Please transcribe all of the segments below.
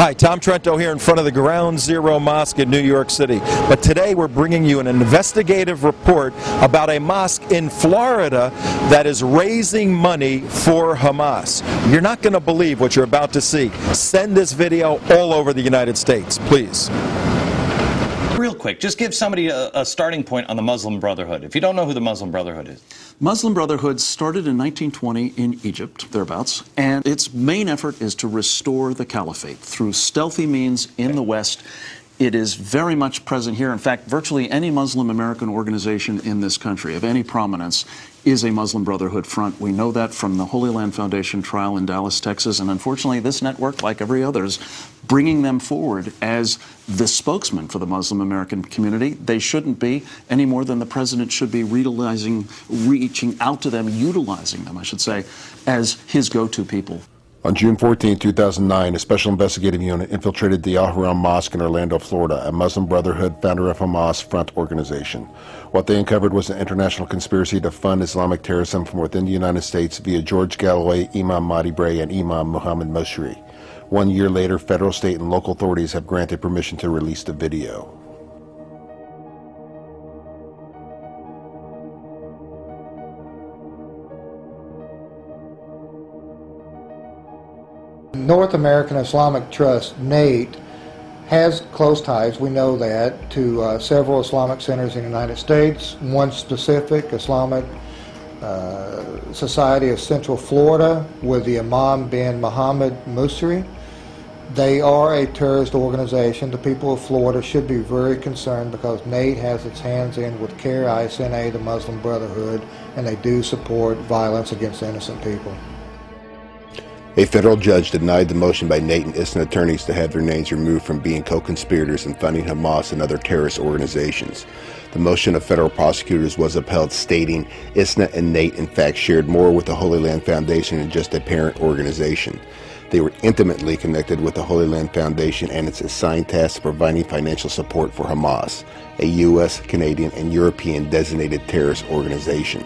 Hi, Tom Trento here in front of the Ground Zero Mosque in New York City. But today we're bringing you an investigative report about a mosque in Florida that is raising money for Hamas. You're not going to believe what you're about to see. Send this video all over the United States, please. Real quick, just give somebody a starting point on the Muslim Brotherhood, if you don't know who the Muslim Brotherhood is. Muslim Brotherhood started in 1920 in Egypt, thereabouts, and its main effort is to restore the caliphate through stealthy means in the West. It is very much present here. In fact, virtually any Muslim American organization in this country of any prominence is a Muslim Brotherhood front. We know that from the Holy Land Foundation trial in Dallas, Texas, and unfortunately this network, like every other, is bringing them forward as the spokesman for the Muslim American community. They shouldn't be any more than the president should be reaching out to them, utilizing them, I should say, as his go-to people. On June 14, 2009, a special investigative unit infiltrated the Al-Haram Mosque in Orlando, Florida, a Muslim Brotherhood founder of Hamas front organization. What they uncovered was an international conspiracy to fund Islamic terrorism from within the United States via George Galloway, Imam Mahdi Bray, and Imam Muhammad Musri. 1 year later, federal, state, and local authorities have granted permission to release the video. North American Islamic Trust, NATE, has close ties, we know that, to several Islamic centers in the United States. One specific, Islamic Society of Central Florida, with the Imam bin Muhammad Musri. They are a terrorist organization. The people of Florida should be very concerned because NATE has its hands in with CARE ISNA, the Muslim Brotherhood, and they do support violence against innocent people. A federal judge denied the motion by NATE and ISNA attorneys to have their names removed from being co-conspirators in funding Hamas and other terrorist organizations. The motion of federal prosecutors was upheld, stating ISNA and NATE in fact shared more with the Holy Land Foundation than just a parent organization. They were intimately connected with the Holy Land Foundation and its assigned task of providing financial support for Hamas, a U.S., Canadian, and European designated terrorist organization.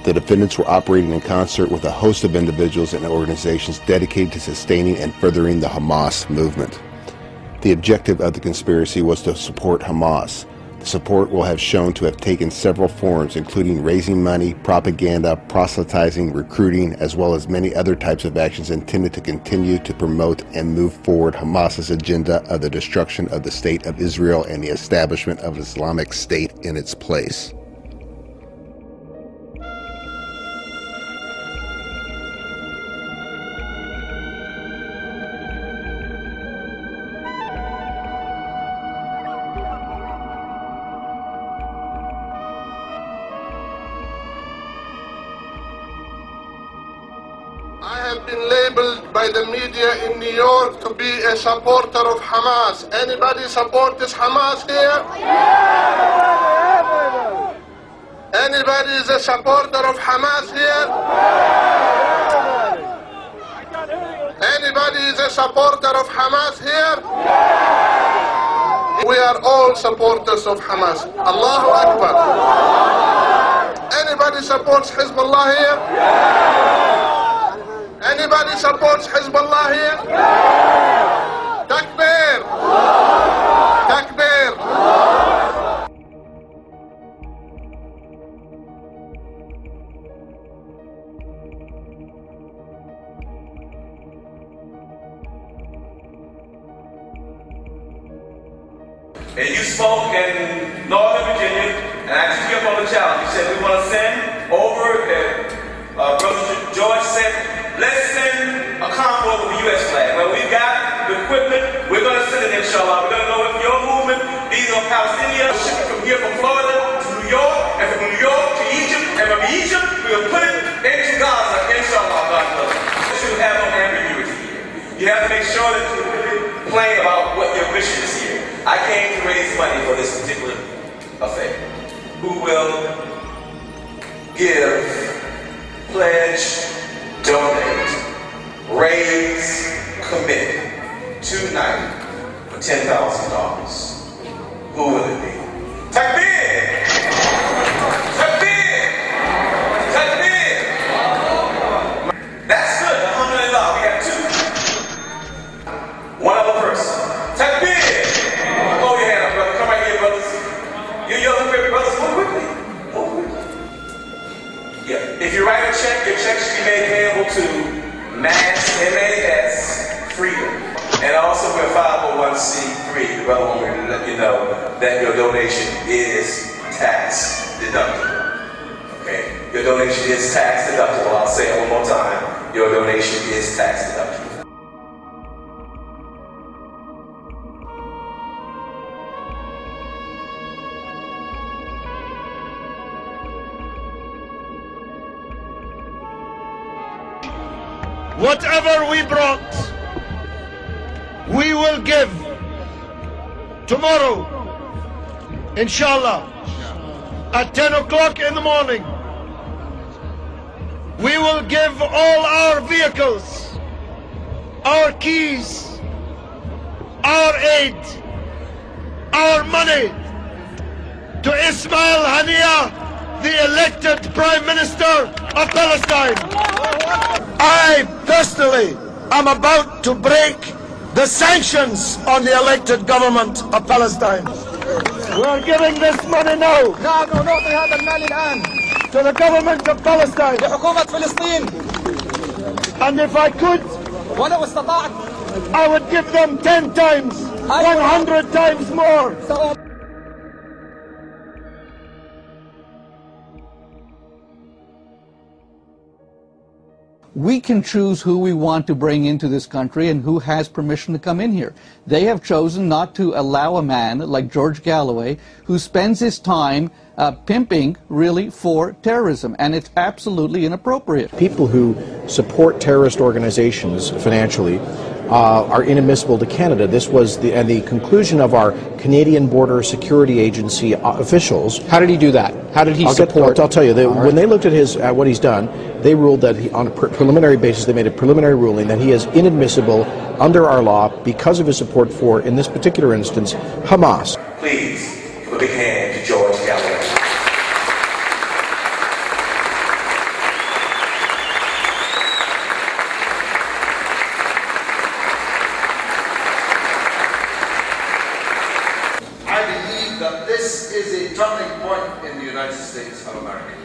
The defendants were operating in concert with a host of individuals and organizations dedicated to sustaining and furthering the Hamas movement. The objective of the conspiracy was to support Hamas. The support will have shown to have taken several forms, including raising money, propaganda, proselytizing, recruiting, as well as many other types of actions intended to continue to promote and move forward Hamas's agenda of the destruction of the State of Israel and the establishment of an Islamic State in its place. I have been labeled by the media in New York to be a supporter of Hamas. Anybody support this Hamas here? Anybody is a supporter of Hamas here? Anybody is a supporter of Hamas here? We are all supporters of Hamas. Allahu Akbar. Anybody supports Hezbollah here? Anybody supports Hezbollah here? Takbir! Takbir! And you spoke in Northern Virginia, and I took you up on the challenge. You said we want to send over there. Brother George said, let's send a convoy with the U.S. flag. Well, we've got the equipment. We're going to send it, inshallah. We're going to go with your movement. These are Palestinians. Ship it from here, from Florida to New York, and from New York to Egypt. And from Egypt, we'll put it into Gaza, inshallah, God willing. You should have no ambiguity here. You have to make sure that you're really plain about what your mission is here. I came to raise money for this particular affair. Who will give, pledge, donate, raise, commit tonight for $10,000. Who will it be? Takbir! Takbir! Takbir! That's good, alhamdulillah, we got two. Yeah. If you write a check, your check should be made payable to MAS, M-A-S, Freedom. And also we're 501c3. The brother wanted to let you know that your donation is tax deductible. Okay? Your donation is tax deductible. I'll say it one more time. Your donation is tax deductible. Whatever we brought, we will give tomorrow, inshallah, at 10 o'clock in the morning. We will give all our vehicles, our keys, our aid, our money to Ismail Haniyeh, the elected Prime Minister of Palestine. I personally am about to break the sanctions on the elected government of Palestine. We're giving this money now to the government of Palestine. And if I could, I would give them 10 times, 100 times more. We can choose who we want to bring into this country and who has permission to come in here. They have chosen not to allow a man like George Galloway who spends his time pimping really for terrorism, and it's absolutely inappropriate. People who support terrorist organizations financially are inadmissible to Canada. This was the conclusion of our Canadian Border Security Agency officials. How did he do that? How did he support? I'll tell you, when they looked at what he's done, they ruled that on a preliminary basis, they made a preliminary ruling that he is inadmissible under our law because of his support for, in this particular instance, Hamas. Please give a big hand to George Galloway. This is a turning point in the United States of America.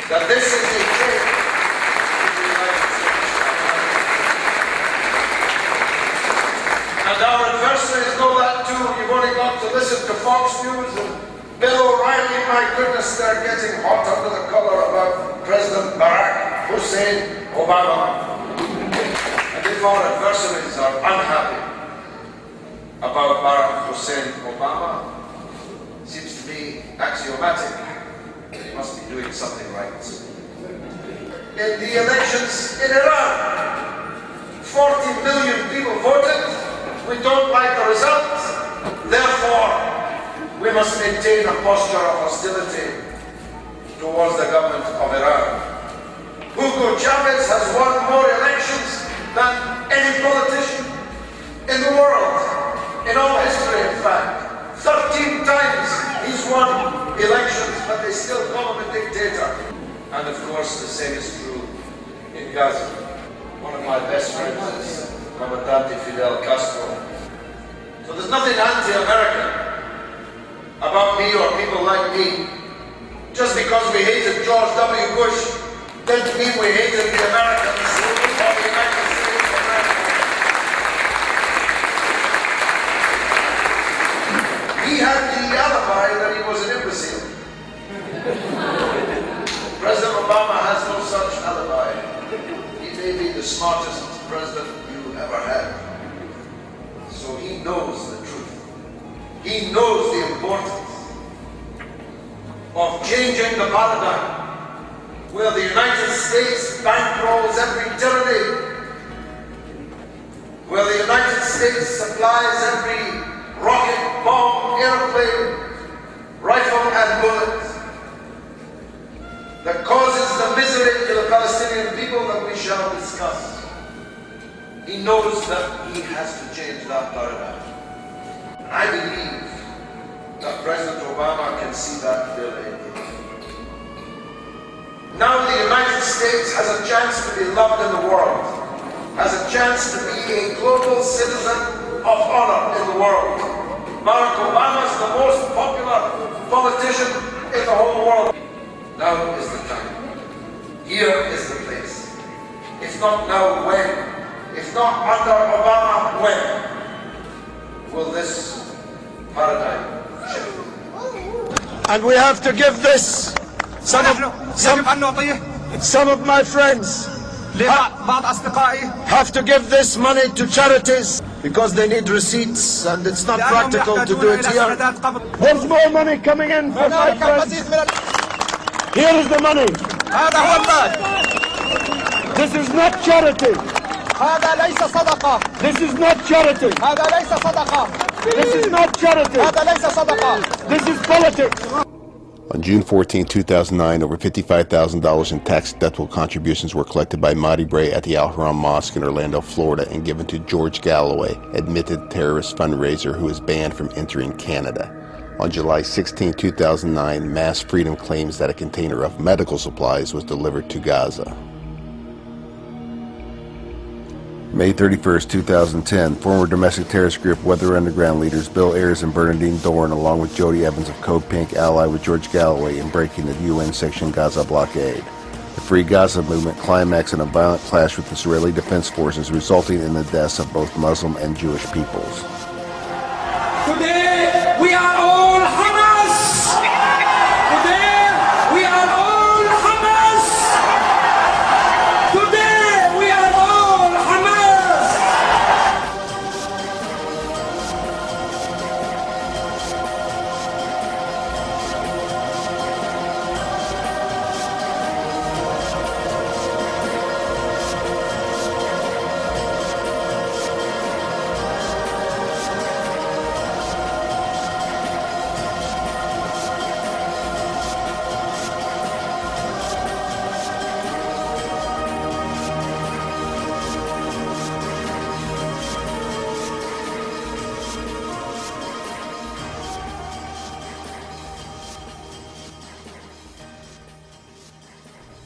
That this is a change in the United States of America. And our adversaries know that too. You've only got to listen to Fox News and Bill O'Reilly. My goodness, they're getting hot under the collar about President Barack Hussein Obama. And if our adversaries are unhappy about Barack Hussein Obama, seems to be axiomatic that he must be doing something right. In the elections in Iran, 40 million people voted. We don't like the results. Therefore, we must maintain a posture of hostility towards the government of Iran. Hugo Chavez has won more elections than any politician in the world, in all history, in fact. 13 times he's won elections, but they still call him a dictator. And of course, the same is true in Gaza. One of my best friends is Comandante Fidel Castro. So there's nothing anti-American about me or people like me. Just because we hated George W. Bush didn't mean we hated the Americans or the United States of America. He had the alibi that he was an imbecile. President Obama has no such alibi. He may be the smartest president you ever had. So he knows the truth. He knows the importance of changing the paradigm where the United States bankrolls every tyranny, where the United States supplies every rocket, bomb, airplane, rifle and bullet that causes the misery to the Palestinian people that we shall discuss. He knows that he has to change that paradigm. I believe that President Obama can see that clearly. Now the United States has a chance to be loved in the world, has a chance to be a global citizen of honor in the world. Barack Obama is the most popular politician in the whole world. Now is the time. here is the place. It's not now when. It's not under Obama when will this paradigm shift. And we have to give this, some of my friends have to give this money to charities because they need receipts and it's not practical to do it here. There's more money coming in for my friends. Here is the money. This is not charity. This is not charity. This is not charity. This is politics. On June 14, 2009, over $55,000 in tax-deductible contributions were collected by Mahdi Bray at the Al-Haram Mosque in Orlando, Florida, and given to George Galloway, admitted terrorist fundraiser who is banned from entering Canada. On July 16, 2009, Mass Freedom claims that a container of medical supplies was delivered to Gaza. May 31, 2010, former domestic terrorist group Weather Underground leaders Bill Ayers and Bernadine Dohrn, along with Jody Evans of Code Pink, ally with George Galloway in breaking the UN-sanctioned Gaza blockade. The Free Gaza movement climaxed in a violent clash with Israeli defense forces, resulting in the deaths of both Muslim and Jewish peoples. Today, we are all Hamas! Today, we are all Hamas! Today, we are all Hamas!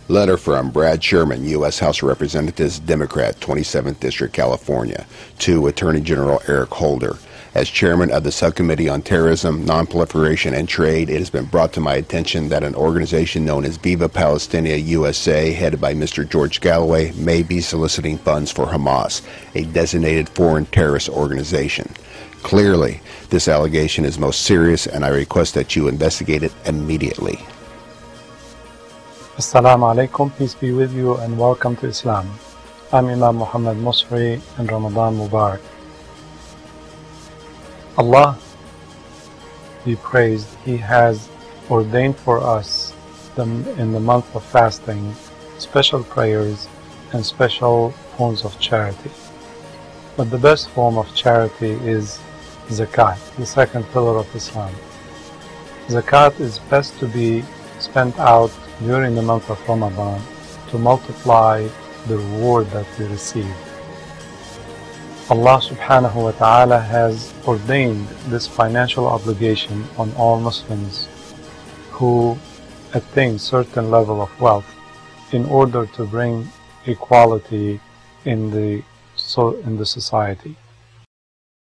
Letter from Brad Sherman, U.S. House of Representatives, Democrat, 27th District, California, to Attorney General Eric Holder. As chairman of the Subcommittee on Terrorism, Nonproliferation, and Trade, it has been brought to my attention that an organization known as Viva Palestina USA, headed by Mr. George Galloway, may be soliciting funds for Hamas, a designated foreign terrorist organization. Clearly, this allegation is most serious, and I request that you investigate it immediately. Assalamu alaikum, peace be with you and welcome to Islam. I'm Imam Muhammad Musri and Ramadan Mubarak. Allah be praised, He has ordained for us in the month of fasting special prayers and special forms of charity. But the best form of charity is zakat, the second pillar of Islam. Zakat is best to be spent out during the month of Ramadan to multiply the reward that we receive. Allah subhanahu wa ta'ala has ordained this financial obligation on all Muslims who attain certain level of wealth in order to bring equality in the society.